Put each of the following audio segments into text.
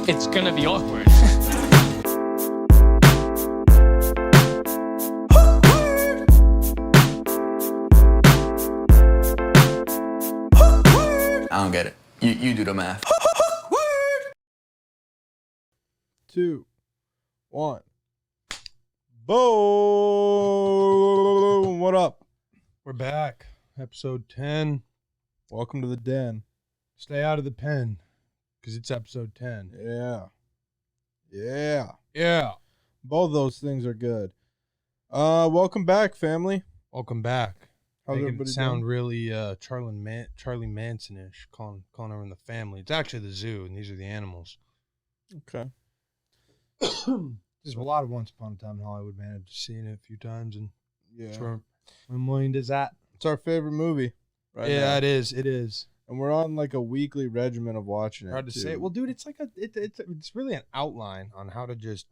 it's gonna be awkward. I don't get it. You do the math. 2, 1. Boom! What up? We're back. Episode 10. Welcome to the den. Stay out of the pen, because it's episode 10. Yeah. Yeah. Both those things are good. Welcome back, family. Welcome back. How's Making everybody it sound doing? really Charlie Manson-ish, calling everyone the family. It's actually the zoo, and these are the animals. Okay. There's a lot of Once Upon a Time in Hollywood, man. I've just seen it a few times, and Yeah. that's where my mind is at. It's our favorite movie right Yeah, now. it is. It is. And we're on like a weekly regimen of watching it. Hard to too. say. Well, dude, it's like it's really an outline on how to just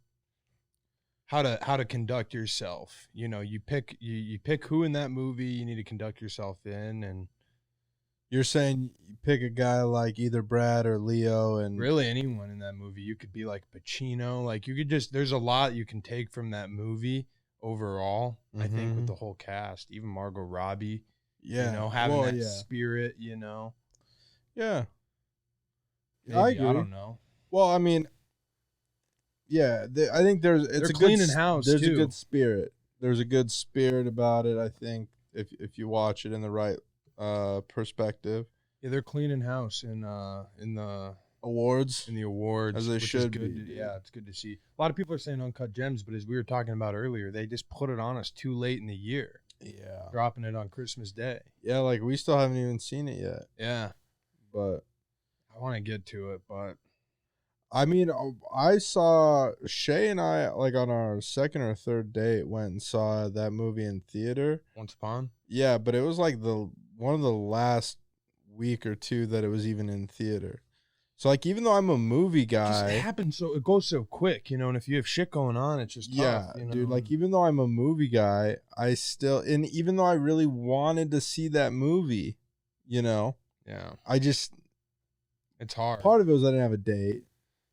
how to conduct yourself. You know, you pick who in that movie you need to conduct yourself in, and You're saying you pick a guy like either Brad or Leo and really anyone in that movie. You could be like Pacino. Like you could just there's a lot you can take from that movie overall. I think with the whole cast, even Margot Robbie. yeah, You know, having that yeah. spirit. You know, Yeah. maybe, I agree. I don't know. Well, I mean, yeah, I think it's They're a cleaning good house, There's a too. good spirit. There's a good spirit about it. I think if you watch it in the right perspective. Yeah, they're cleaning house in the Awards. awards, As they which should is good. be, Yeah, it's good to see. A lot of people are saying Uncut Gems, but as we were talking about earlier, they just put it on us too late in the year, Yeah. dropping it on Christmas Day. Yeah, like we still haven't even seen it yet. Yeah, But I want to get to it, but I mean, I saw Shay and I like on our second or third date went and saw that movie in theater. Once Upon. Yeah, but it was like one of the last week or two that it was even in theater. So like even though I'm a movie It just guy, happens it goes so quick, you know. And if you have shit going on, it's just tough, you know? dude, like even though I'm a movie guy, and even though I really wanted to see that movie, you know, yeah, I just it's hard. part of it was I didn't have a date.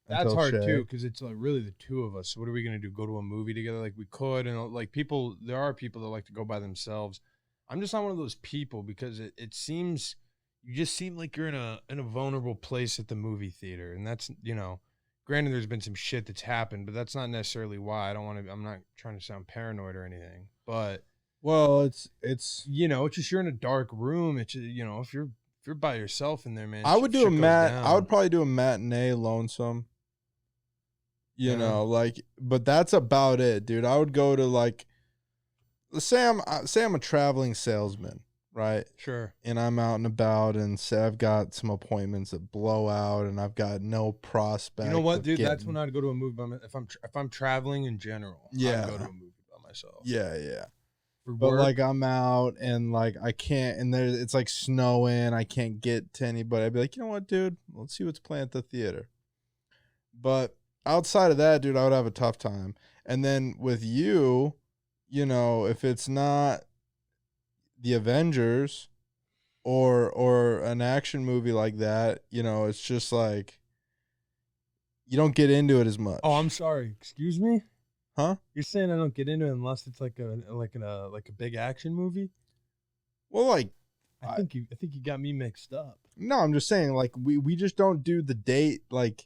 That's until hard Shay. too, because it's like really the two of us. So what are we gonna do? Go to a movie together? Like we could, and like people, there are people that like to go by themselves. I'm just not one of those people because it seems you just seem like you're in a vulnerable place at the movie theater, and that's granted there's been some shit that's happened, but that's not necessarily why I don't want to. I'm not trying to sound paranoid or anything, but Well, it's it's just you're in a dark room. It's if you're by yourself in there, man. I would do shit a goes I would down. probably do a matinee lonesome. You Yeah. know, like, but that's about it, dude. I would go to like, say I'm a traveling salesman, right? Sure. And I'm out and about, and say I've got some appointments that blow out, and I've got no prospect. You know what, of dude? That's getting- when I'd go to a movie if I'm traveling in general. Yeah. I'd go to a movie by myself. Yeah. For But work, like I'm out and like I can't, and it's like snowing. I can't get to anybody. I'd be like, you know what, dude? Let's see what's playing at the theater. But outside of that, dude, I would have a tough time. And then with you, you know, if it's not the Avengers or an action movie like that, you know, it's just like you don't get into it as much. oh, I'm sorry. Excuse me. Huh? You're saying I don't get into it unless it's like a big action movie? Well, like, I think you got me mixed up. no, I'm just saying, like, we just don't do the date, like.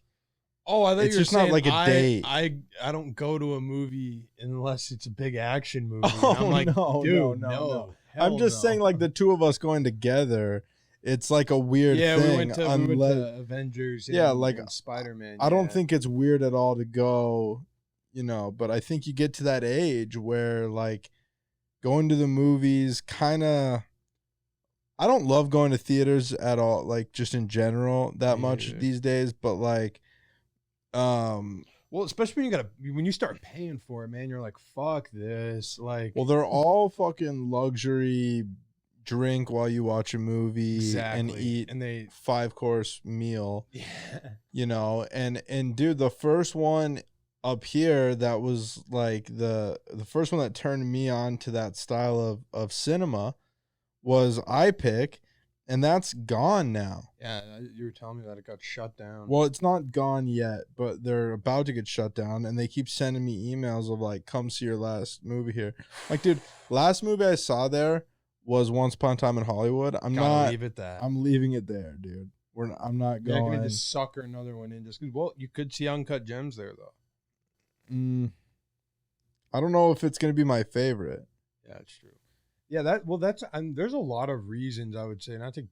Oh, I thought It's you were just not saying like a date. I don't go to a movie unless it's a big action movie. Oh, I'm like, no, dude, no. hell I'm just no. saying, like, the two of us going together, it's like a weird yeah, thing. we went to unless, Avengers. Yeah, and, like, and Spider-Man. I don't yeah. think it's weird at all to go, you know, but I think you get to that age where, like, going to the movies kind of. I don't love going to theaters at all, like, just in general that Me much neither. these days, but, like, Well, especially when you start paying for it, man, you're like, fuck this. Like, well, they're all fucking luxury drink while you watch a movie exactly. and eat and they 5-course meal, yeah. you know, and dude, the first one up here that was like the first one that turned me on to that style of cinema was iPick, and that's gone now. Yeah, you were telling me that it got shut down. Well, it's not gone yet, but they're about to get shut down, and they keep sending me emails of like, "Come see your last movie here." Like, dude, last movie I saw there was Once Upon a Time in Hollywood. Gotta leave it that. I'm leaving it there, dude. I'm not You're going. not gonna just sucker another one in just because. Well, you could see Uncut Gems there though. I don't know if it's gonna be my favorite. Yeah, it's true. Yeah, there's a lot of reasons I would say not to,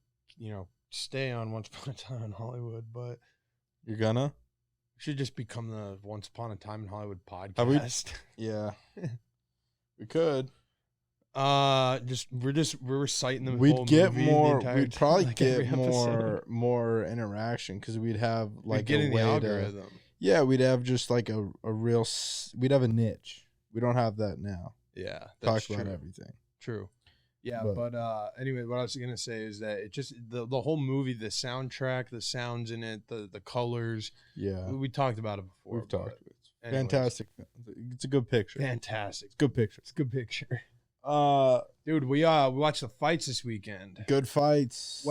stay on Once Upon a Time in Hollywood, but You're gonna? we should just become the Once Upon a Time in Hollywood podcast. Yeah, we could. We're reciting the We'd whole get movie more. the entire We'd probably like get every episode. more interaction because we'd have We'd like get a in the way to. algorithm. Yeah, we'd have just like a real. We'd have a niche. We don't have that now. Yeah, Talk that's about true. everything. True. Yeah, But- but anyway, what I was gonna say is that it just the whole movie, the soundtrack, the sounds in it, the colors. Yeah, We talked about it before. we've talked. but anyways, Fantastic. It's a good picture. fantastic. It's a good picture. It's a good picture, Dude, we watched the fights this weekend. good fights.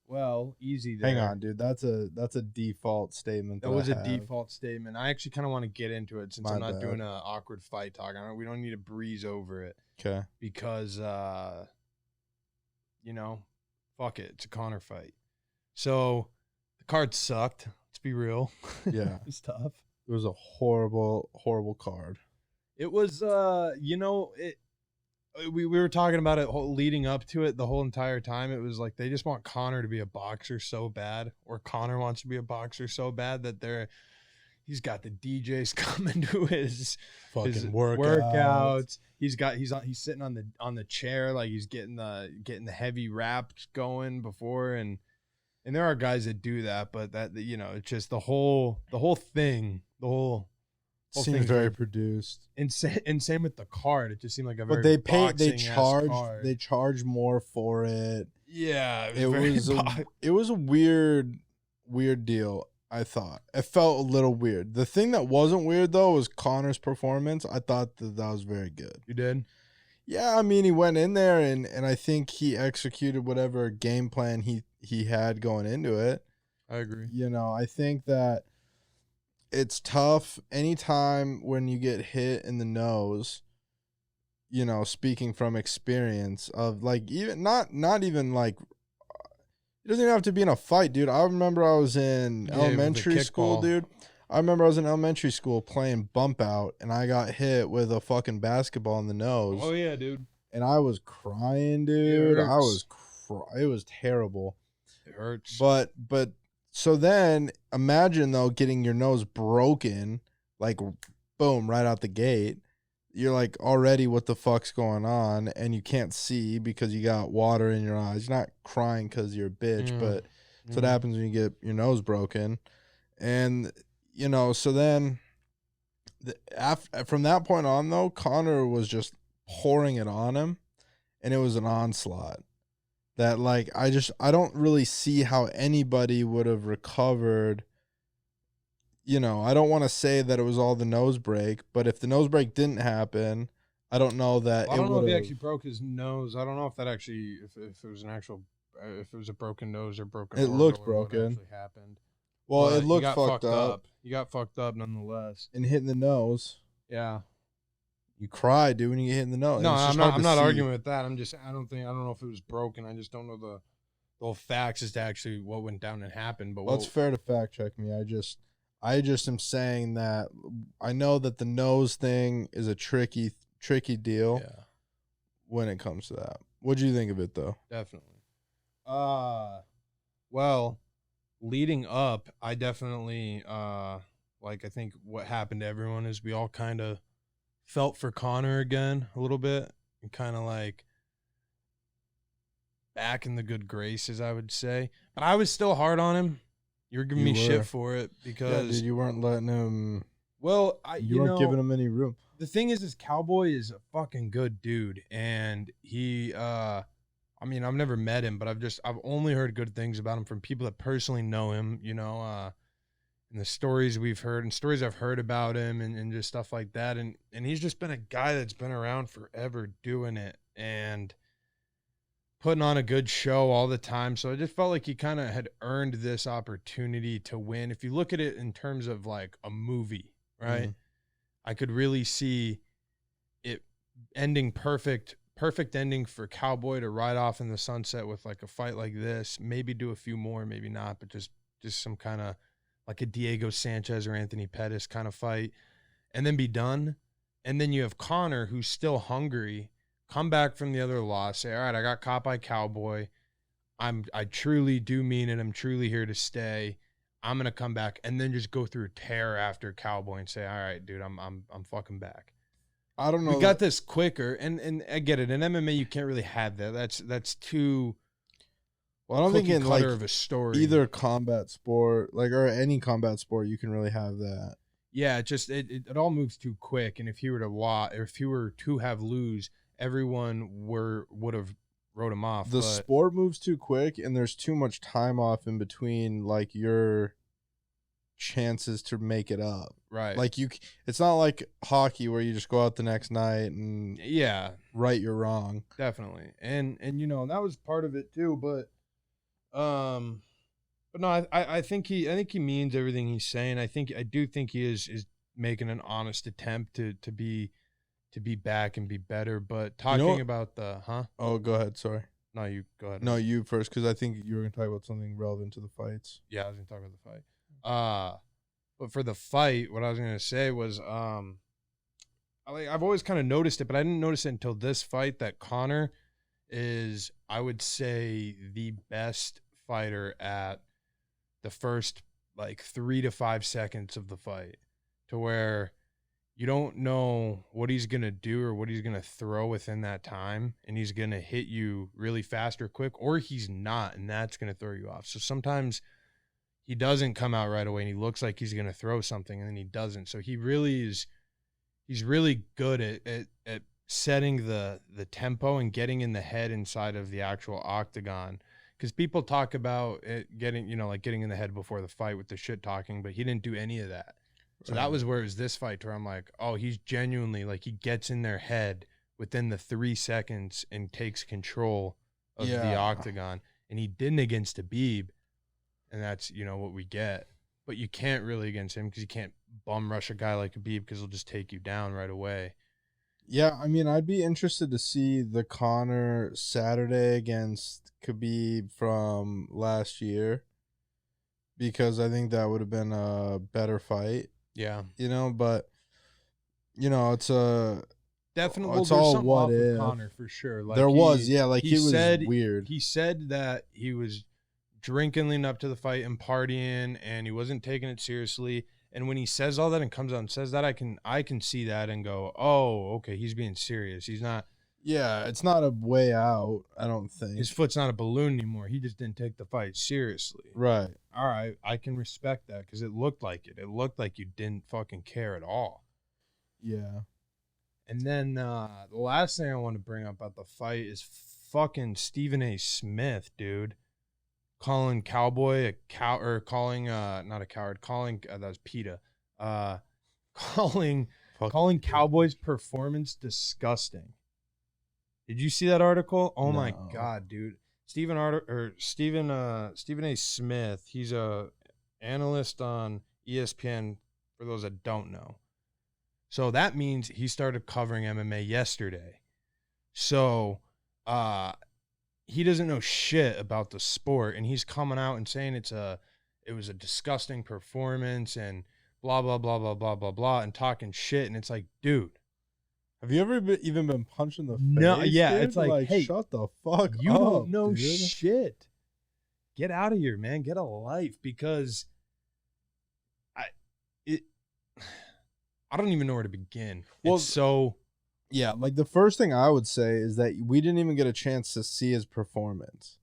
Well, easy there. hang on, dude. That's a default statement. That was I a have. default statement. I actually kind of want to get into it since My I'm not bad. doing an awkward fight talk. We don't need to breeze over it Okay. because, fuck it. It's a Connor fight. So the card sucked. Let's be real. Yeah. It's tough. It was a horrible, horrible card. It was, we were talking about it leading up to it the whole entire time. It was like they just want Connor to be a boxer so bad, or Connor wants to be a boxer so bad that he's got the DJs coming to his Fucking workouts. He's sitting on the chair like he's getting the heavy raps going before, and there are guys that do that, but it's just the whole thing, the whole Seems thing's very produced. and same with the card. It just seemed like a very But they boxing-esque card. they charge more for it. Yeah, It was a weird deal. I thought it felt a little weird. The thing that wasn't weird though was Connor's performance. I thought that was very good. You did? Yeah, I mean he went in there and I think he executed whatever game plan he had going into it. I agree. I think that it's tough anytime when you get hit in the nose, speaking from experience of like even not even like it doesn't even have to be in a fight, dude. I remember I was in elementary school, dude. I remember I was in elementary school playing bump out and I got hit with a fucking basketball in the nose. Oh yeah, dude. And I was crying, dude. It hurts. It was terrible. It hurts. But so then imagine though getting your nose broken, like boom, right out the gate. You're like already what the fuck's going on and you can't see because you got water in your eyes. You're not crying because you're a bitch, but that's what happens when you get your nose broken. And so then from that point on though, Connor was just pouring it on him and it was an onslaught. That like I don't really see how anybody would have recovered. I don't want to say that it was all the nose break, but if the nose break didn't happen, I don't know that I don't know if he would've- actually broke his nose. I don't know if that actually if it was an actual if it was a broken nose or broken. It organ looked or what broken. actually happened. Well, But it he looked got fucked up You got fucked up nonetheless. and hitting the nose. Yeah. You cry, dude, when you get hit in the nose. No, It's just I'm hard not. to I'm not see. arguing with that. I don't know if it was broken. I just don't know the whole facts as to actually what went down and happened. But Well, it's fair to fact check me. I just am saying that I know that the nose thing is a tricky deal yeah, when it comes to that. What do you think of it though? definitely. Well, leading up, I definitely I think what happened to everyone is we all kind of felt for Connor again a little bit and kind of like back in the good graces, I would say. But I was still hard on him. You were giving You me were. shit for it Yeah, because dude, you weren't letting him. well, You weren't giving him any room. the thing is Cowboy is a fucking good dude, and he I mean, I've never met him, but I've only heard good things about him from people that personally know him, and the stories we've heard and stories I've heard about him and just stuff like that. And he's just been a guy that's been around forever doing it and putting on a good show all the time. So I just felt like he kind of had earned this opportunity to win. If you look at it in terms of like a movie, right? I could really see it ending perfect ending for Cowboy to ride off in the sunset with like a fight like this, maybe do a few more, maybe not, but just some kind of like a Diego Sanchez or Anthony Pettis kind of fight, and then be done. And then you have Connor, who's still hungry, come back from the other loss, say, all right, I got caught by Cowboy. I truly do mean it. I'm truly here to stay. I'm gonna come back, and then just go through tear after Cowboy and say, all right, dude, I'm fucking back. I don't know. We got this quicker, and I get it. In MMA, you can't really have that. That's too. Well, I don't think in like of a story, either combat sport, like or any combat sport, you can really have that. Yeah, it all moves too quick, and if he were to have lose, everyone would have wrote him off. The sport moves too quick, and there's too much time off in between, like your chances to make it up. Right. Like it's not like hockey where you just go out the next night and right your wrong. Definitely. And you know, that was part of it too, but no, I think he means everything he's saying. I do think he is making an honest attempt to be back and be better. But talking about Oh, go ahead. Sorry. No, you go ahead. No, you first, because I think you were going to talk about something relevant to the fights. Yeah, I was going to talk about the fight. But for the fight, what I was going to say was, I've always kind of noticed it, but I didn't notice it until this fight that Connor is, I would say, the best fighter at the first like 3 to 5 seconds of the fight, to where you don't know what he's going to do or what he's going to throw within that time. And he's going to hit you really fast or quick, or he's not. And that's going to throw you off. So sometimes he doesn't come out right away and he looks like he's going to throw something and then he doesn't. So he's really good at setting the tempo and getting in the head inside of the actual octagon. Because people talk about it getting in the head before the fight with the shit talking, but he didn't do any of that. So that was where it was this fight where I'm like, oh, he's genuinely like, he gets in their head within the 3 seconds and takes control of the octagon. And he didn't against Khabib. And that's, what we get. But you can't really against him because you can't bum rush a guy like Khabib because he'll just take you down right away. Yeah, I mean, I'd be interested to see the Connor Saturday against Khabib from last year, because I think that would have been a better fight. Yeah. But, it's a... Definitely. It's all what if. Connor, for sure. Like there was, like he was weird. He said that he was drinking leading up to the fight and partying, and he wasn't taking it seriously. And when he says all that and comes out and says that, I can see that and go, oh, okay, he's being serious. He's not. Yeah, it's not a way out, I don't think. His foot's not a balloon anymore. He just didn't take the fight seriously. Right. All right, I can respect that because it looked like it. It looked like you didn't fucking care at all. Yeah. And then the last thing I want to bring up about the fight is fucking Stephen A. Smith, dude. Calling Cowboy a cow, or calling not a coward, calling that was PETA. Calling Cowboy's performance disgusting. Did you see that article? Oh my god, dude. Stephen A. Smith, he's a analyst on ESPN, for those that don't know. So that means he started covering MMA yesterday. So he doesn't know shit about the sport, and he's coming out and saying it was a disgusting performance and blah blah blah blah blah blah blah, and talking shit. And it's like, dude, have you ever even been punched in the face? No, yeah, dude? it's like, hey, shut the fuck you up. You don't know shit. Get out of here, man. Get a life, because I don't even know where to begin. Well, it's so. Yeah, like the first thing I would say is that we didn't even get a chance to see his performance.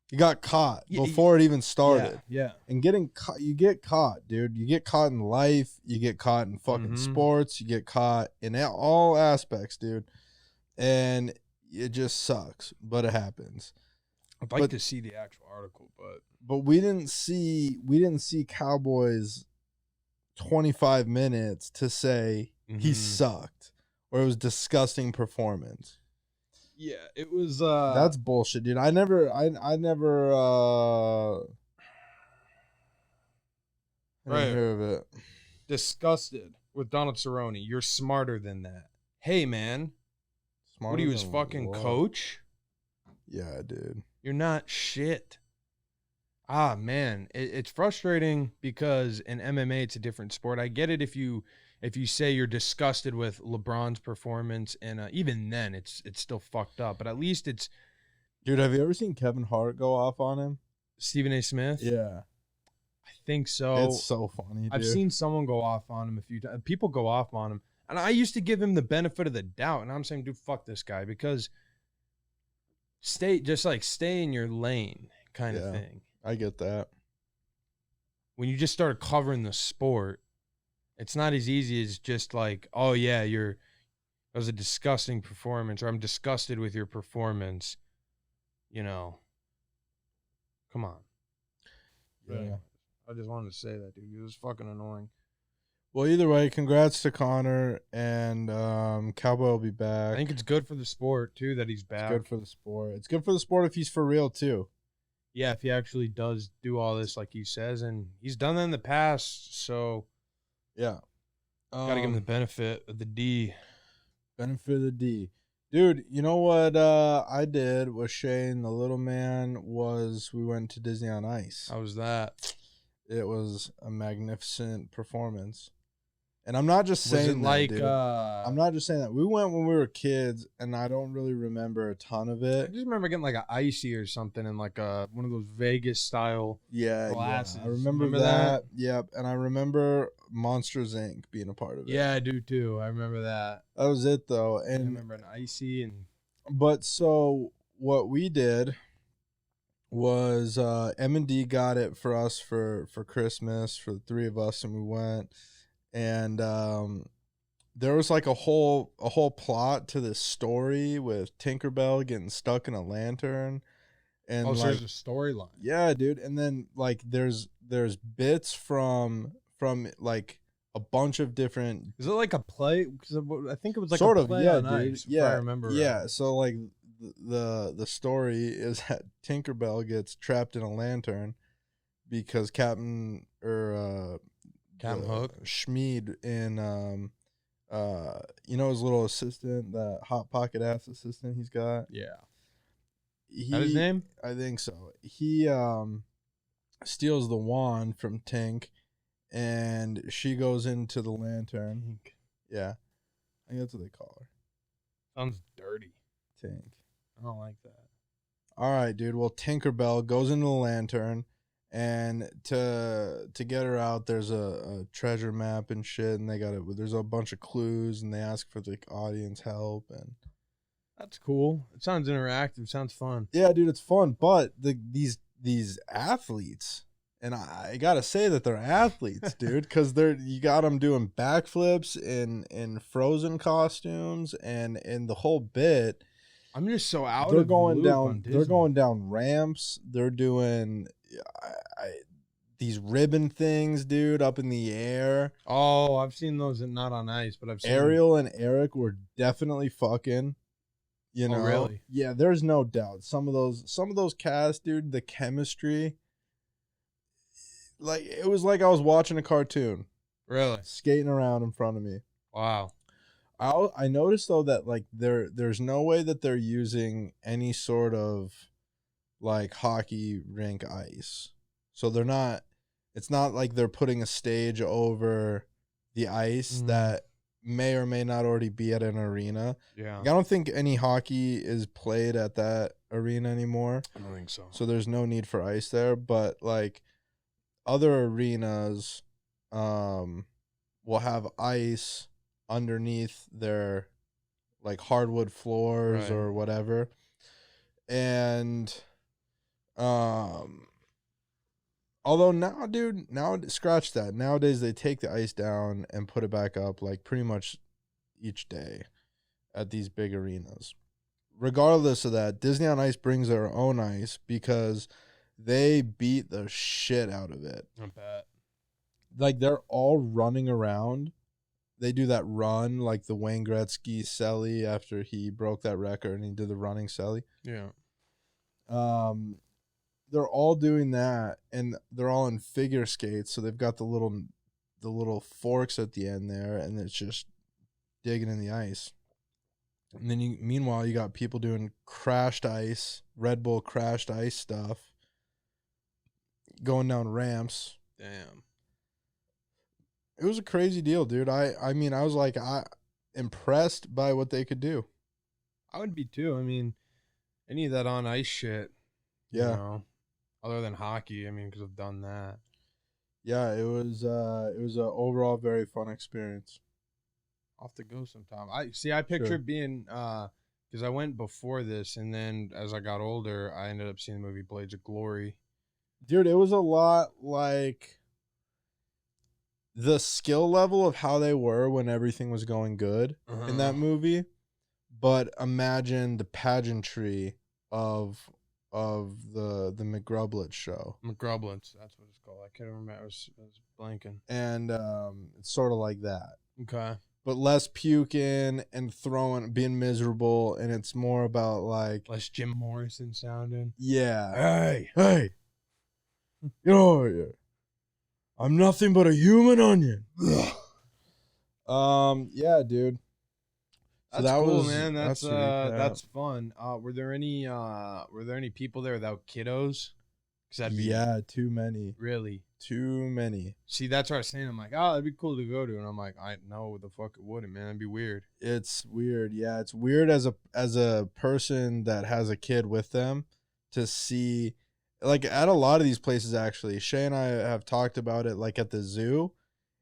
He got caught before it even started. Yeah. And getting caught, you get caught, dude. You get caught in life. You get caught in fucking sports. You get caught in all aspects, dude. And it just sucks, but it happens. I'd like to see the actual article, but we didn't see Cowboys 25 minutes to say he sucked or it was disgusting performance. Yeah, it was. That's bullshit, dude. I never I never I didn't Right. hear of it. Disgusted with Donald Cerrone. You're smarter than that. Hey, man. What are you, his than fucking what? coach? Yeah, dude. You're not shit. Ah, man, it's frustrating because in MMA it's a different sport. I get it if you say you're disgusted with LeBron's performance, and even then it's still fucked up. But at least it's Dude, have you ever seen Kevin Hart go off on him? Stephen A. Smith. Yeah. I think so. It's so funny, dude. I've seen someone go off on him a few times. People go off on him, and I used to give him the benefit of the doubt. And I'm saying, dude, fuck this guy, because stay in your lane, kind of thing. I get that. When you just start covering the sport, it's not as easy as just like, oh yeah, that was a disgusting performance, or I'm disgusted with your performance. You know, come on. Yeah. I just wanted to say that, dude. It was fucking annoying. Well, either way, congrats to Connor, and Cowboy will be back. I think it's good for the sport too that he's back. It's good for the sport. It's good for the sport if he's for real too. Yeah, if he actually does do all this like he says, and he's done that in the past, so yeah, gotta give him the benefit of the D. Benefit of the D. Dude, you know what I did with Shane, the little man, was we went to Disney on Ice. How was that? It was a magnificent performance. And I'm not just saying that, dude. I'm not just saying that. We went when we were kids, and I don't really remember a ton of I it. just remember getting like an icy or something in like one of those Vegas style glasses. I remember that. Yep. And I remember Monsters Inc. being a part of it. Yeah, I do too. I remember that. That was it though. I And remember an icy but so what we did was M&D got it for us for Christmas for the three of us, and we went. And there was like a whole plot to this story with Tinkerbell getting stuck in a lantern, and so there's a storyline. Yeah, dude. And then like there's bits from like a bunch of different. Is it like a play? Because I think it was like sort a of, play yeah, on dude. ice, Yeah, if I remember. yeah. Right. So like the story is that Tinkerbell gets trapped in a lantern because Captain Hook Schmied in you know his little assistant, that hot pocket ass assistant he's got. Yeah. Is that his name? I think so. He steals the wand from Tink, and she goes into the lantern. Yeah. I think that's what they call her. Sounds dirty. Tink. I don't like that. All right, dude. Well, Tinkerbell goes into the lantern, and to get her out, there's a treasure map and shit, and there's a bunch of clues, and they ask for the audience help, and that's cool. It sounds interactive. Sounds fun. Yeah, dude, it's fun. But these athletes, and I gotta say that they're athletes, dude, because you got them doing backflips in Frozen costumes, and in the whole bit. I'm just so out. They're going down. They're going down ramps. They're doing these ribbon things, dude, up in the air. Oh, I've seen those, and not on ice, but I've seen Ariel and Eric were definitely fucking. You know, really? Yeah, there's no doubt. Some of those casts, dude, the chemistry. Like it was like I was watching a cartoon. Really? Skating around in front of me. Wow. I noticed though that like there's no way that they're using any sort of like hockey rink ice. So they're not. It's not like they're putting a stage over the ice that may or may not already be at an arena. Yeah. Like, I don't think any hockey is played at that arena anymore. I don't think so. So there's no need for ice there. But like other arenas, will have ice underneath their like hardwood floors or whatever. And although now, dude, scratch that. Nowadays they take the ice down and put it back up like pretty much each day at these big arenas. Regardless of that, Disney on Ice brings their own ice because they beat the shit out of it. I bet. Like they're all running around they do that run like the Wayne Gretzky celly after he broke that record and he did the running celly. Yeah. They're all doing that, and they're all in figure skates, so they've got the little forks at the end there, and it's just digging in the ice. And then meanwhile, you got people doing crashed ice, Red Bull crashed ice stuff, going down ramps. Damn. It was a crazy deal, dude. I mean, I was like, impressed by what they could do. I would be too. I mean, any of that on ice shit. Yeah. You know, other than hockey, I mean, because I've done that. Yeah, it was a overall very fun experience. I'll have to go sometime. I picture it being because I went before this, and then as I got older, I ended up seeing the movie Blades of Glory. Dude, it was a lot like the skill level of how they were when everything was going good in that movie, but imagine the pageantry of the McGrublets show. McGrublets, that's what it's called. I can't remember. I was blanking. And it's sort of like that. Okay. But less puking and being miserable, and it's more about like Less Jim Morrison sounding. yeah. Hey. You know, I'm nothing but a human onion. Yeah, dude. So That's cool, was, man. That's sweet, yeah. that's fun. Were there any people there without kiddos? 'Cause that'd be Yeah, too many. really. Too many. See, that's what I was saying. I'm like, oh, that'd be cool to go to, and I'm like, I know the fuck it wouldn't, man. That'd be weird. It's weird. Yeah, it's weird as a person that has a kid with them to see, like, at a lot of these places. Actually, Shay and I have talked about it. Like at the zoo,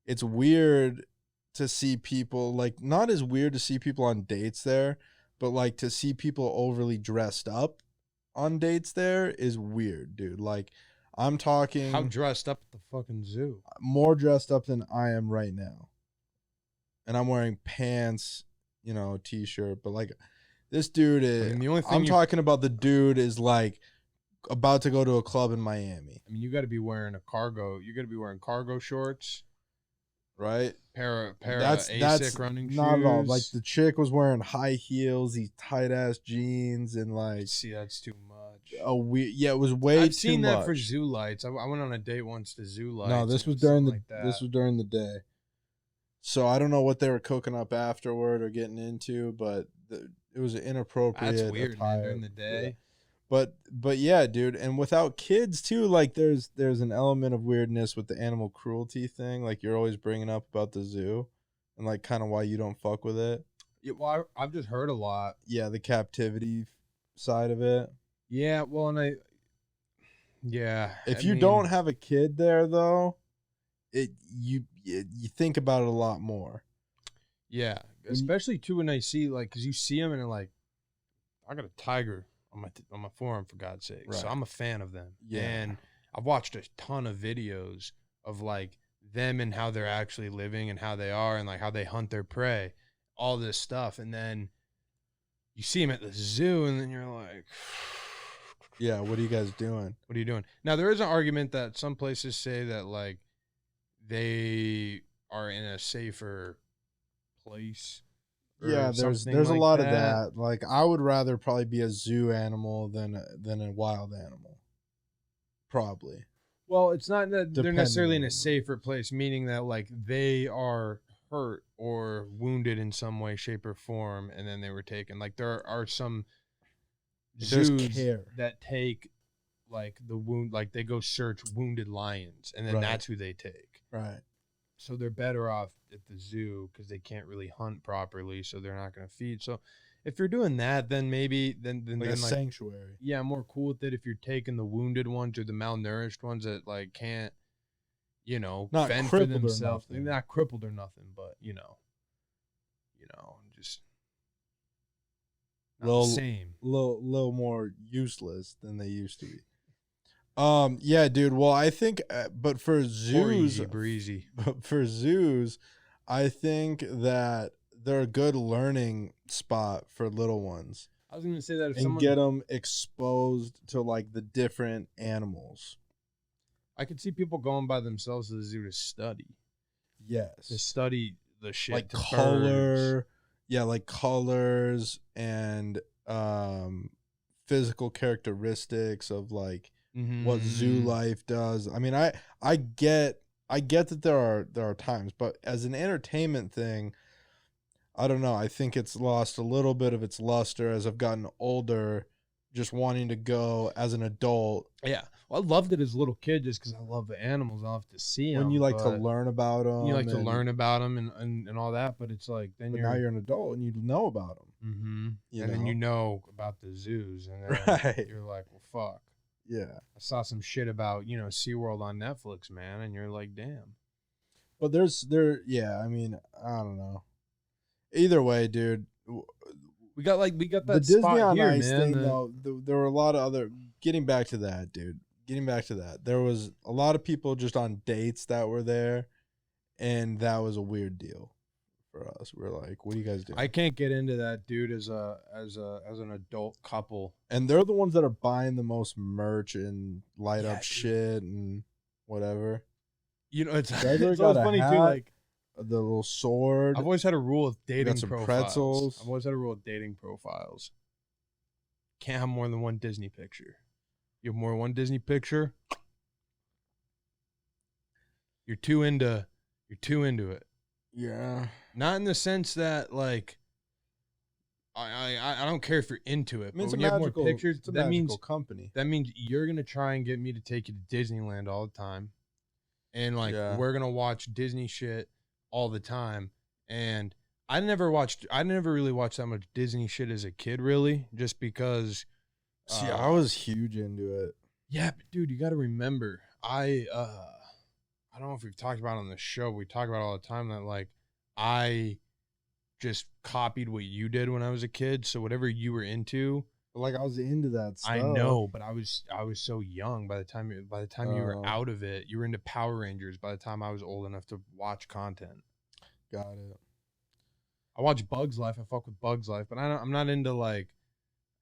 it's weird to see people, like, not as weird to see people on dates there, but like to see people overly dressed up on dates there is weird, dude. Like, I'm talking How dressed up at the fucking zoo? more dressed up than I am right now. And I'm wearing pants, t-shirt, but like this dude is, I mean, the only thing I'm talking about the dude is like about to go to a club in Miami, I mean, you got to be wearing cargo shorts, right? pair of That's ASIC running shoes. not at all. Like the chick was wearing high heels, these tight ass jeans, and like, See, that's too much. it was way too much. I've seen that for zoo lights. I went on a date once to zoo lights. No, this and was it during something like that. this was during the day. So I don't know what they were cooking up afterward or getting into, but it was an inappropriate. That's weird, attire. man. During the day. Yeah. But yeah, dude, and without kids too, like there's an element of weirdness with the animal cruelty thing. Like you're always bringing up about the zoo, and like kind of why you don't fuck with it. Yeah, well, I've just heard a lot. Yeah, the captivity side of it. Yeah, well, If you don't have a kid there though, you think about it a lot more. Yeah, especially too when I see because you see them and they're like, I got a tiger on my forearm, for God's sake. Right. So I'm a fan of them. Yeah. And I've watched a ton of videos of like them and how they're actually living and how they are and like how they hunt their prey, all this stuff. And then you see them at the zoo and then you're like, Yeah, what are you guys doing? what are you doing? Now, there is an argument that some places say that like they are in a safer place. or Yeah, there's something a like lot of that. Like I would rather probably be a zoo animal than a wild animal. Probably. Well, it's not that they're Depending necessarily in on a what. safer place, meaning that like they are hurt or wounded in some way, shape, or form, and then they were taken. Like there are some There's zoos care. that take like the wound, like they go search wounded lions, and then Right. that's who they take. Right. So they're better off at the zoo because they can't really hunt properly, so they're not going to feed. So if you're doing that, then maybe then Like a sanctuary. yeah, I'm more cool with it if you're taking the wounded ones or the malnourished ones that like can't, Not fend for crippled or themselves. nothing. They're not crippled or nothing, but just not the same. Little more useless than they used to be. Yeah, dude. Well, I think, but for Or zoos, easy breezy. but for zoos, I think that they're a good learning spot for little ones I was gonna say that if and someone get them exposed to like the different animals. I could see people going by themselves to the zoo to study Yes. the shit like to birds. color, yeah, like colors and physical characteristics of like what zoo life does. I mean, I get that there are times, but as an entertainment thing, I don't know. I think it's lost a little bit of its luster as I've gotten older, just wanting to go as an adult. Yeah. Well, I loved it as a little kid just because I love the animals. I love to see them. When you like to learn about them. You like to learn about them and all that, but it's like then now you're an adult and you know about them. Mm-hmm. Then you know about the zoos, and then Right. you're like, well, fuck. Yeah. I saw some shit about, SeaWorld on Netflix, man, and you're like, damn. But yeah, I mean, I don't know. Either way, dude. We got that the Disney spot on here, Ice man. thing, though. There were a lot of other. Getting back to that, dude. There was a lot of people just on dates that were there, and that was a weird deal for us. We're like, what are you guys doing? I can't get into that, dude, as an adult couple. And they're the ones that are buying the most merch and light up shit and whatever. It's always funny too, like the little sword. I've always had a rule with dating some profiles. pretzels. I've always had a rule with dating profiles. Can't have more than one Disney picture. You have more than one Disney picture, you're too into it. Yeah. Not in the sense that like I don't care if you're into it, but when you have more pictures, that means company. That means you're gonna try and get me to take you to Disneyland all the time. And like we're gonna watch Disney shit all the time. And I never really watched that much Disney shit as a kid, really, just because. See, I was huge into it. Yeah, but dude, you got to remember, I don't know if we've talked about it on the show. We talk about it all the time that like I just copied what you did when I was a kid. So whatever you were into. Like I was into that stuff. I know, but I was so young by the time you were out of it. You were into Power Rangers by the time I was old enough to watch content. Got it. I watch Bugs Life. I fuck with Bugs Life, but I'm not into like.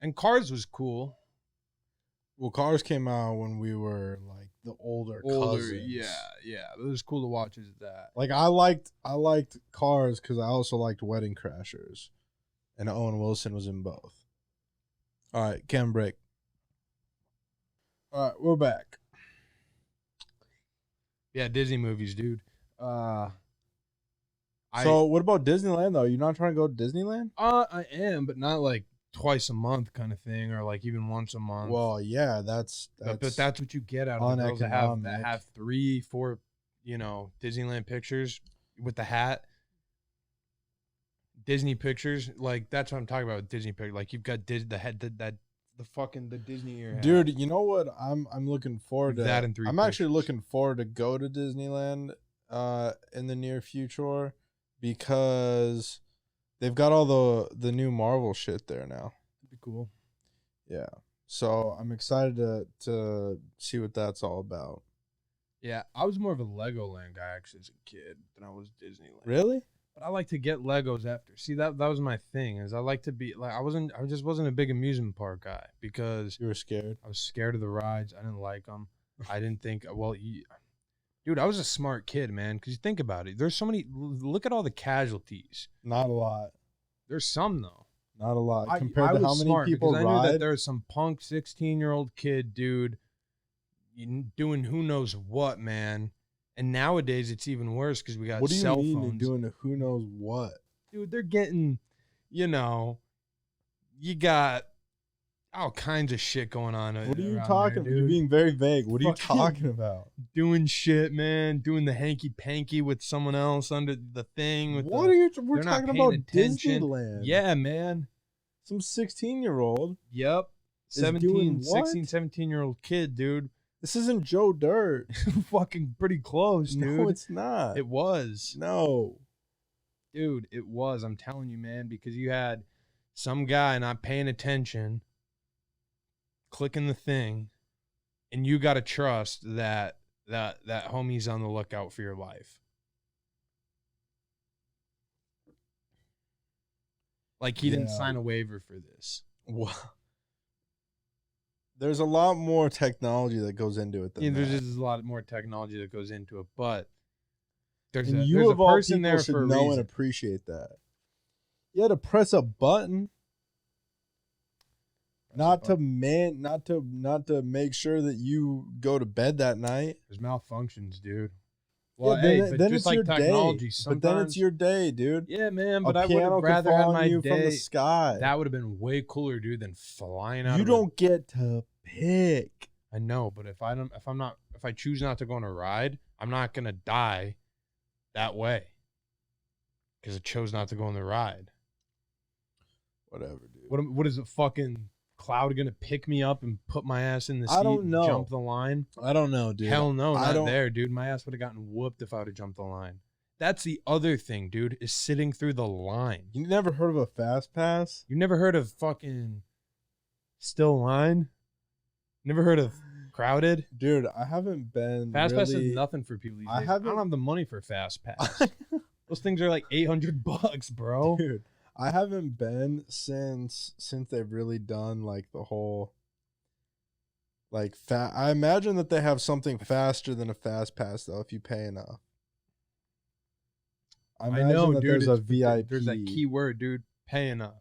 And Cars was cool. Well, Cars came out when we were like the older cousins. Yeah. It was cool to watch as that. Like I liked Cars because I also liked Wedding Crashers, and Owen Wilson was in both. All right, Cam break. All right, we're back. Yeah, Disney movies, dude. So what about Disneyland though? You're not trying to go to Disneyland? I am, but not like twice a month kind of thing, or like even once a month. Well, yeah, that's but that's what you get out of the girls that have 3-4, Disneyland pictures with the hat. Disney pictures, like that's what I'm talking about with Disney pictures. Like you've got the Disney ear hat. Dude, you know what? I'm looking forward to that in 3 I'm pictures. actually looking forward to go to Disneyland in the near future because they've got all the new Marvel shit there now. That'd be cool. Yeah. So I'm excited to see what that's all about. Yeah, I was more of a Legoland guy actually as a kid than I was Disneyland. Really? But I like to get Legos after. See, that was my thing. Is I like to be like I just wasn't a big amusement park guy because you were scared. I was scared of the rides. I didn't like them. I didn't think dude, I was a smart kid, man. Because you think about it, there's so many. Look at all the casualties. Not a lot. There's some though. Not a lot I compared to how many people ride. I knew that there's some punk 16-year-old kid, dude, doing who knows what, man. And nowadays it's even worse because we got cell phones. What do you mean they're doing who knows what? Dude, they're getting, you got all kinds of shit going on. What are you talking about? You're being very vague. What are you talking about? Doing shit, man. Doing the hanky-panky with someone else under the thing. We're talking about Disneyland. Yeah, man. Some 16-year-old. Yep. 16, 17-year-old kid, dude. This isn't Joe Dirt. Fucking pretty close, dude. No, it's not. It was. No. Dude, it was. I'm telling you, man, because you had some guy not paying attention, clicking the thing, and you got to trust that homie's on the lookout for your life. Like he didn't sign a waiver for this. Well, there's a lot more technology that goes into it than that. There's just a lot more technology that goes into it, but There's And a, you there's a of all person people there should for a know and reason. appreciate that. You had to press a button, not to make sure that you go to bed that night. There's malfunctions, dude. Well, Yeah, hey, then, but then just it's like your technology, day. sometimes. But then it's your day, dude. Yeah, man. A But I would piano have could rather fall had on my you day. from the sky. That would have been way cooler, dude, than flying out. You of don't get to pick. I know, but if I choose not to go on a ride, I'm not gonna die that way because I chose not to go on the ride. Whatever, dude. What is a fucking cloud gonna pick me up and put my ass in the seat? I don't know. And jump the line? I don't know, dude. Hell no, I not don't. there, dude. My ass would have gotten whooped if I would have jumped the line. That's the other thing, dude, is sitting through the line. You never heard of a fast pass? You never heard of fucking still line? Never heard of crowded? Dude, I haven't been Fast pass really... is nothing for people these I days. I don't haven't- have the money for fast pass. Those things are like $800, bro. Dude, I haven't been since they've really done like the whole like I imagine that they have something faster than a fast pass though if you pay enough. I imagine that there's a VIP. There's that key word, dude. Pay enough.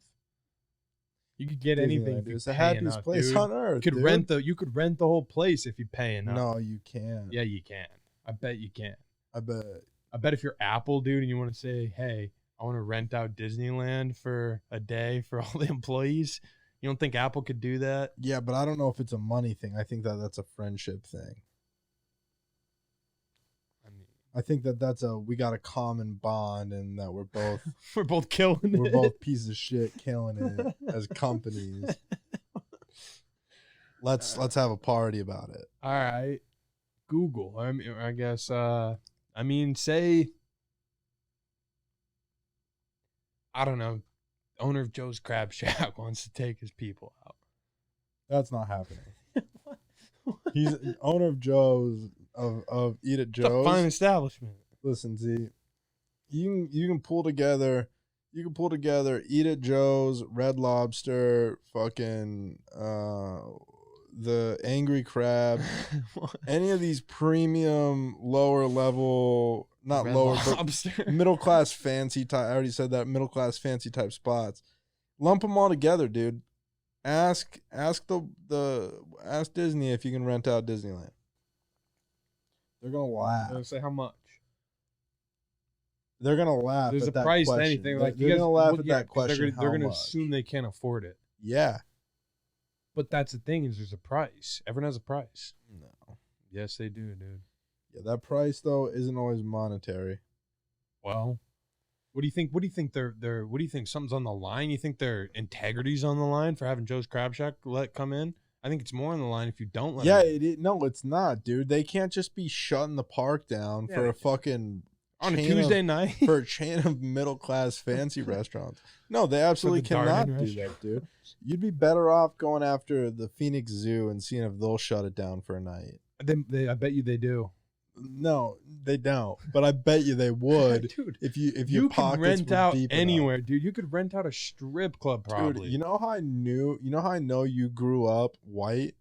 You could get anything if you It's the pay happiest enough, place dude. on earth. You could rent the whole place if you pay enough. No, you can't. Yeah, you can. I bet you can. I bet. I bet if you're Apple, dude, and you want to say, hey, I want to rent out Disneyland for a day for all the employees, you don't think Apple could do that? Yeah, but I don't know if it's a money thing. I think that that's a friendship thing. I think that that's we got a common bond and that we're both killing it. we're both pieces of shit killing it as companies. Let's have a party about it. All right. Google. I guess say I don't know, owner of Joe's Crab Shack wants to take his people out. That's not happening. He's owner of Joe's of Eat at Joe's. It's a fine establishment. Listen, Z, you can pull together Eat at Joe's, Red Lobster, fucking the Angry Crab, any of these premium lower level, not Red lower, Lobster. but middle class fancy type. I already said that, middle class fancy type spots. Lump them all together, dude. Ask Disney if you can rent out Disneyland. They're gonna laugh. Say how much? They're gonna laugh. There's at a that price to question. anything. They're Like you gonna guys, laugh well, at yeah, that question. They're gonna how much. assume they can't afford it. Yeah. But that's the thing is there's a price. Everyone has a price. No. Yes, they do, dude. Yeah, that price though isn't always monetary. Well, what do you think? What do you think what do you think? Something's on the line? You think their integrity's on the line for having Joe's Crab Shack come in? I think it's more on the line if you don't let Yeah, them in. no, it's not, dude. They can't just be shutting the park down Yeah, for they a fucking On a chain Tuesday of, night. for a chain of middle class fancy restaurants. No, they absolutely the cannot Darden do that, dude. You'd be better off going after the Phoenix Zoo and seeing if they'll shut it down for a night. I bet you they do. No, they don't. But I bet you they would, Dude, if your you could pockets rent were out deep enough. anywhere, dude. You could rent out a strip club probably. Dude, you know how I know you grew up white?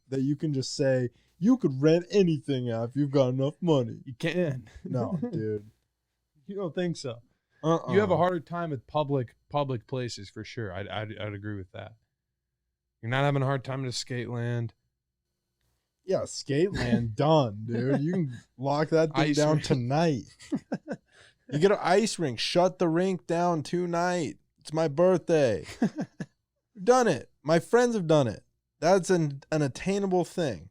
That you can just say you could rent anything out if you've got enough money. You can. No, dude. You don't think so? Uh-uh. You have a harder time at public places for sure. I'd agree with that. You're not having a hard time at a skate land. Yeah, Skateland done, dude. You can lock that thing Ice down rink. tonight. You get an ice rink. Shut the rink down tonight. It's my birthday. We've done it. My friends have done it. That's an attainable thing.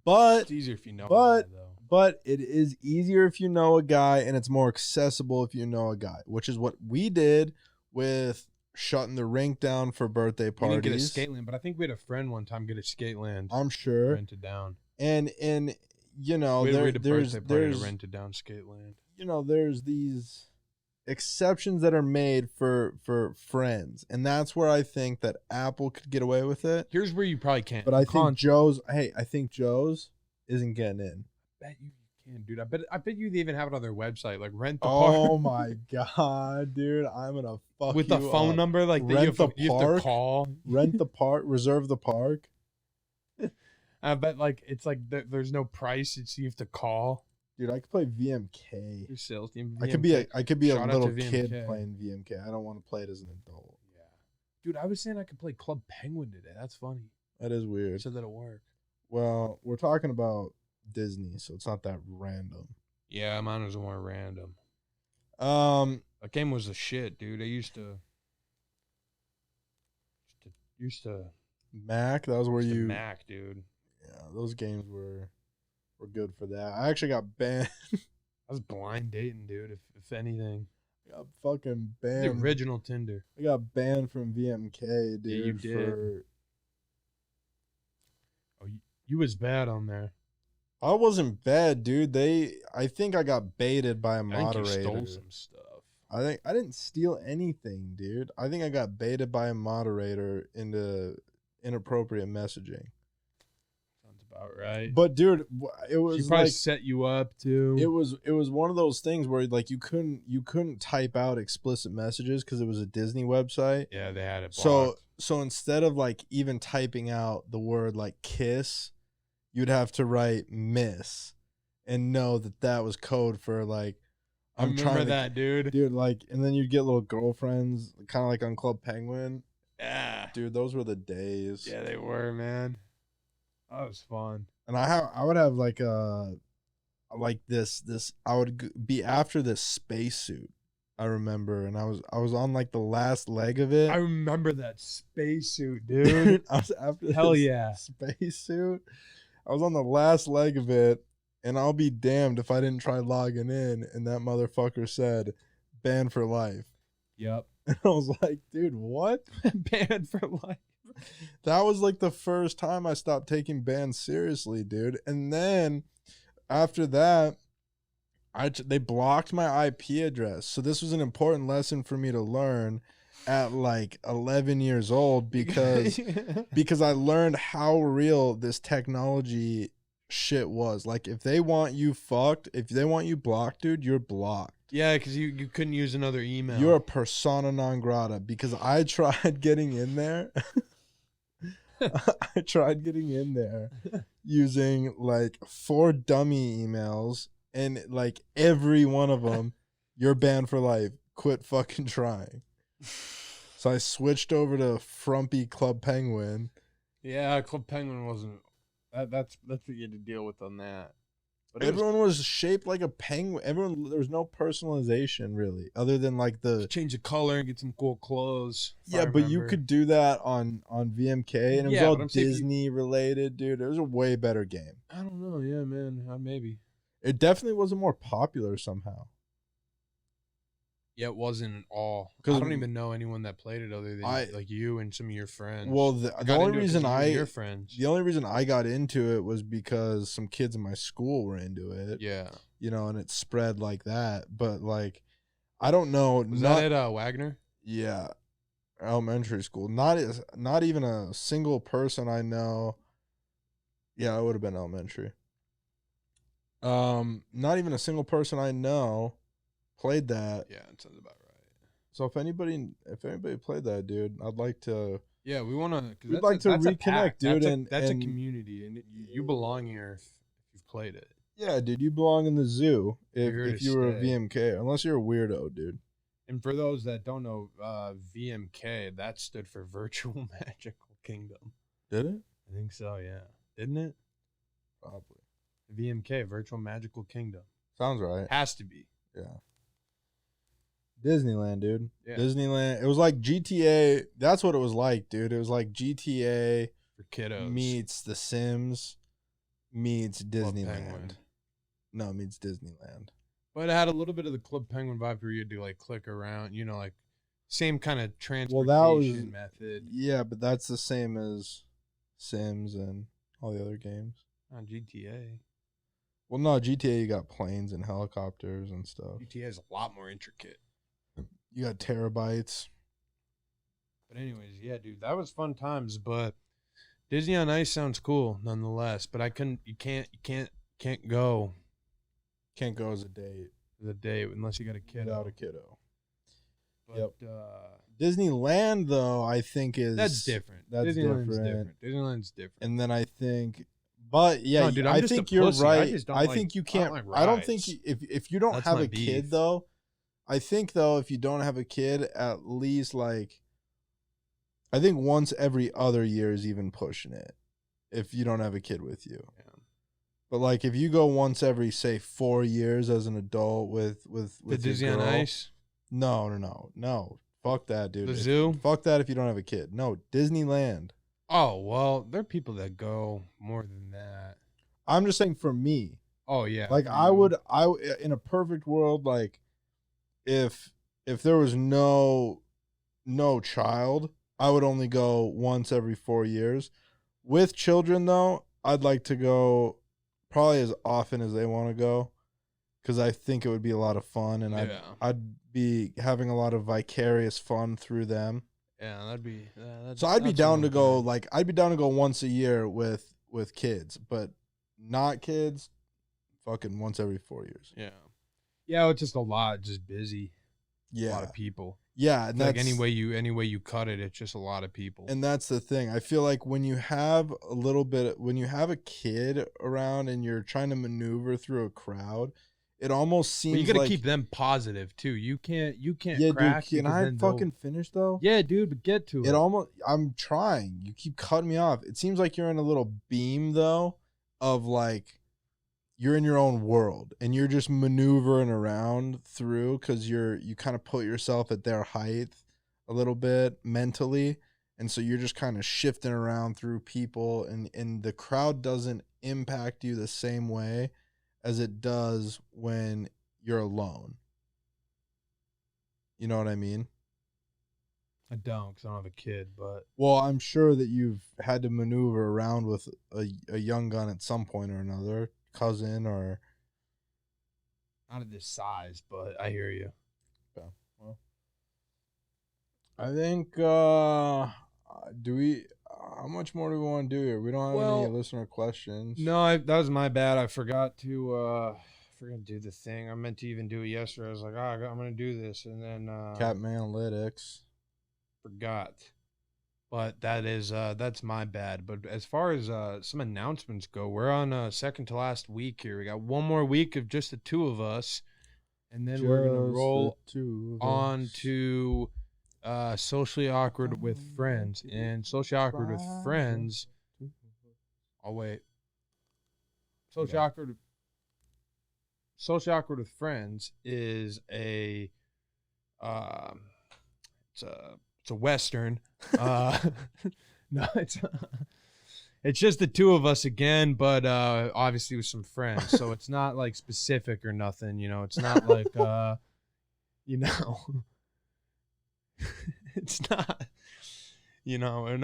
But It's easier if you know. but- a guy, though. But it is easier if you know a guy, and it's more accessible if you know a guy, which is what we did with shutting the rink down for birthday We parties. didn't get a skate land, but I think we had a friend one time get a skate land I'm sure. rented down. And you know, We had a there's birthday party to there's rented down skate land. you know, there's these exceptions that are made for friends, and that's where I think that Apple could get away with it. Here's where you probably can't. But I think Joe's isn't getting in. bet you can, dude. I bet you they even have it on their website, like rent the park. Oh my god, dude! I'm gonna fuck with the you phone up. number, like that Rent you have to call. Rent the park, reserve the park. I bet like it's like there's no price. It's you have to call. Dude, I could play VMK. Your sales team. I could be a Shout out to little kid VMK. playing VMK. I don't want to play it as an adult. Yeah. Dude, I was saying I could play Club Penguin today. That's funny. That is You weird. said that'll work. Well, we're talking about Disney, so it's not that random. Yeah, mine was more random. Um, That game was the shit, dude. I used to Mac, that was where you. Mac, dude. Yeah, those games were good for that. I actually got banned. I was blind dating, dude. If anything, I got fucking the banned. original Tinder. I got banned from VMK, dude. Yeah, you did. Oh, you was bad on there. I wasn't bad, dude. I think I got baited by a I think moderator. you stole some stuff. I think I didn't steal anything, dude. I think I got baited by a moderator into inappropriate messaging. Sounds about right. But dude, it She was probably like set you up too. it was one of those things where like you couldn't type out explicit messages because it was a Disney website. Yeah, they had it blocked. So instead of like even typing out the word like kiss, you'd have to write miss and know that was code for like I remember that, dude. dude, like, and then you'd get little girlfriends, kind of like on Club Penguin. Yeah. Dude, those were the days. Yeah, they were, man. That was fun. And I would have like this I would be after this spacesuit. I remember, and I was on like the last leg of it. I remember that spacesuit, dude. I was after Hell this yeah. spacesuit. I was on the last leg of it, and I'll be damned if I didn't try logging in, and that motherfucker said banned for life. Yep. And I was like, dude, what? Banned for life. That was like the first time I stopped taking bans seriously, dude. And then after that, they blocked my IP address. So this was an important lesson for me to learn at like 11 years old because I learned how real this technology shit was. Like if they want you fucked, if they want you blocked, dude, you're blocked. Yeah, because you couldn't use another email. You're a persona non grata because I tried getting in there. I tried getting in there using like 4 dummy emails, and like every one of them, you're banned for life. Quit fucking trying. So I switched over to frumpy Club Penguin. Yeah, Club Penguin wasn't. That's what you had to deal with on that. But Everyone was shaped like a penguin. There was no personalization really, other than like the change the color and get some cool clothes. Yeah, but you could do that on VMK, and it was Yeah, all but I'm saying Disney related, dude. It was a way better game. I don't know. Yeah, man. Maybe. It definitely wasn't more popular somehow. Yeah, it wasn't at all. I 'Cause don't even know anyone that played it other than like you and some of your friends. Well, I the got only into it 'cause reason of you and your friends. the only reason I got into it was because some kids in my school were into it. Yeah. You know, and it spread like that. But like, I don't know. Was that at Wagner? Yeah, elementary school. Not even a single person I know. Yeah, it would have been elementary. Not even a single person I know played that. Yeah, it sounds about right. So if anybody played that, dude, I'd like to. Yeah, we want to. We'd like to reconnect, dude. That's and a community, and you belong here if you've played it. Yeah, dude, you belong in the zoo You're here if to you were a stay. VMK, unless you're a weirdo, dude. And for those that don't know, VMK, that stood for Virtual Magical Kingdom. Did it? I think so, yeah. Didn't it? Probably. VMK, Virtual Magical Kingdom. Sounds right. Has to be. Yeah. Disneyland, dude. Yeah. Disneyland. It was like GTA. That's what it was like, dude. It was like GTA For kiddos. meets The Sims meets Club Disneyland. Penguin. No, it meets Disneyland. But it had a little bit of the Club Penguin vibe where you had to like click around, like same kind of transportation method. Yeah, but that's the same as Sims and all the other games. On GTA. Well, no, GTA, you got planes and helicopters and stuff. GTA is a lot more intricate. You got terabytes. But anyways, yeah, dude, that was fun times. But Disney on Ice sounds cool nonetheless. But you can't go Can't go as a date the day unless you got a kid without a kiddo. But, Disneyland, though, I think is that's different. That's Disneyland's different. Disneyland's different. And then I think But yeah, No, dude, I'm I just a think you're pussy. I right. just don't I like- think you I can't. don't like I don't think rides. if you don't That's have my a beef. kid though, I think though if you don't have a kid, at least like I think once every other year is even pushing it. If you don't have a kid with you, Yeah. but like if you go once every say 4 years as an adult with The your Disney on girl, Ice, no, fuck that, dude. the zoo. Fuck that if you don't have a kid. No, Disneyland. Oh well, there are people that go more than that. I'm just saying for me, Oh yeah, like for I you. would, in a perfect world, like if there was no child, I would only go once every 4 years. With children though, I'd like to go probably as often as they want to go because I think it would be a lot of fun and Yeah. I'd be having a lot of vicarious fun through them. Yeah, that'd be. So I'd be that's down to one go thing. like I'd be down to go once a year with kids, but not kids, fucking once every 4 years. Yeah. Yeah, it's just a lot, just busy. A Yeah. lot of people. Yeah, and Like that's any way you cut it, it's just a lot of people. and that's the thing. I feel like when you have when you have a kid around and you're trying to maneuver through a crowd, it almost seems But you gotta like keep them positive too. You can't yeah, crack. dude. Can because I then they'll- fucking finish though? Yeah, dude, but get to it. It almost. I'm trying. You keep cutting me off. It seems like you're in a little beam though, of like you're in your own world and you're just maneuvering around through because you kind of put yourself at their height a little bit mentally, and so you're just kind of shifting around through people, and the crowd doesn't impact you the same way as it does when you're alone. You know what I mean? I don't, because I don't have a kid. But Well, I'm sure that you've had to maneuver around with a young gun at some point or another, cousin or. not at this size. But I hear you. Okay, well, I think. Do we? How much more do we want to do here? We don't have any Well, listener questions. No, that was my bad. I forgot to do the thing. I meant to even do it yesterday. I was like, I'm gonna do this, and then Captain Analytics. forgot. But that's my bad. But as far as some announcements go, we're on second to last week here. We got one more week of just the two of us, and then we're gonna roll on to socially awkward with friends. And socially awkward with friends. I'll wait. Socially awkward with friends is a it's a western. No, it's just the two of us again, but obviously with some friends. So it's not like specific or nothing, you know. It's not like you know. It's not, you know, we're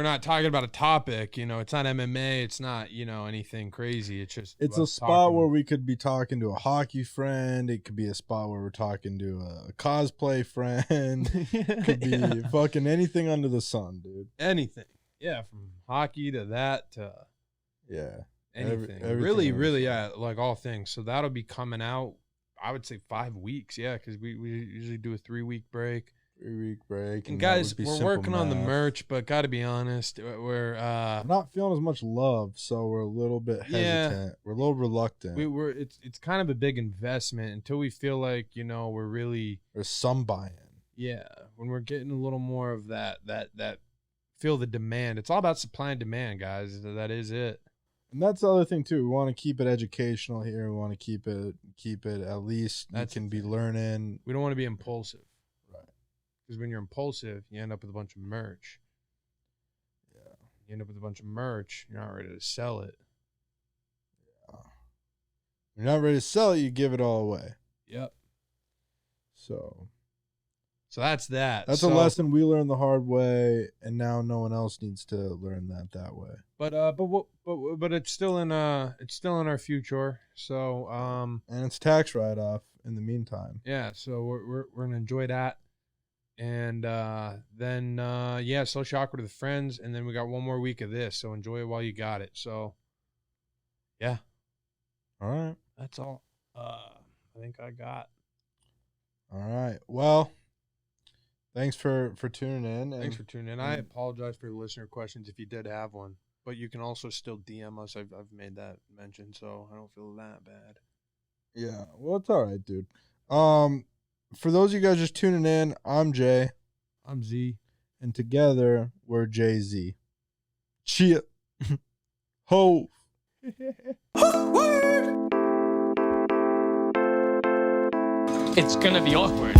not talking about a topic, you know. It's not MMA, it's not, you know, anything crazy. It's just It's a us spot talking. where we could be talking to a hockey friend. It could be a spot where we're talking to a cosplay friend. It could be Yeah. fucking anything under the sun, dude. Anything. Yeah, from hockey to that to Yeah. anything. everything Really, under the really, sun. yeah, like all things. So that'll be coming out, I would say 5 weeks, yeah, because we usually do a 3-week break. 3-week break. And that guys, would be we're simple working on the math. merch, but gotta be honest, we're I'm not feeling as much love, so we're a little bit Yeah. hesitant. We're a little reluctant. we're it's kind of a big investment until we feel like, you know, we're really, There's some buy-in. yeah, when we're getting a little more of that feel the demand. It's all about supply and demand, guys. That is it. And that's the other thing too. We want to keep it educational here. We want to keep it at least That's you can the be thing. learning. We don't want to be impulsive. Right. Because when you're impulsive, you end up with a bunch of merch. Yeah. You end up with a bunch of merch. You're not ready to sell it. You're not ready to sell it, you give it all away. Yep. So So that's that. that's a lesson we learned the hard way, and now no one else needs to learn that way. But it's still in our future. So And it's tax write-off in the meantime. yeah. So we're gonna enjoy that, and then yeah, social awkward with friends, and then we got one more week of this. So enjoy it while you got it. So yeah, All right. that's all. I think I got. All right. Well, thanks for tuning in. Thanks for tuning in. I apologize for the listener questions if you did have one. but you can also still DM us. I've made that mention, so I don't feel that bad. Yeah, well, it's all right, dude. For those of you guys just tuning in, I'm Jay, I'm Z. and together we're Jay-Z. Cheer. Ho. It's gonna be awkward.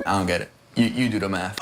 I don't get it. You do the math.